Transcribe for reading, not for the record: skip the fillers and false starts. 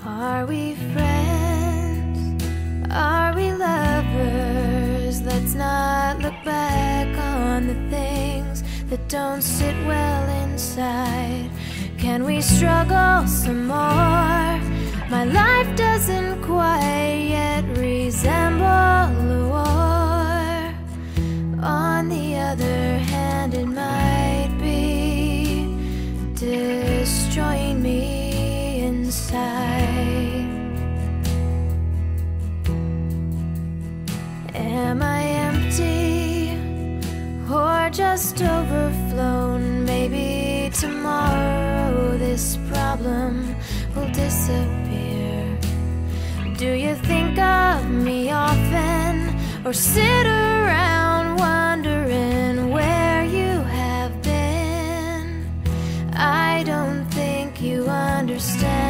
Are we friends? Are we lovers? Let's not look back on the things that don't sit well inside. Can we struggle some more? My life doesn't quite yet resemble a war. On the other hand, it might be destroying me inside. Am I empty or just overflown? Maybe tomorrow this problem will disappear. Do you think of me often, or sit around wondering where you have been? I don't think you understand.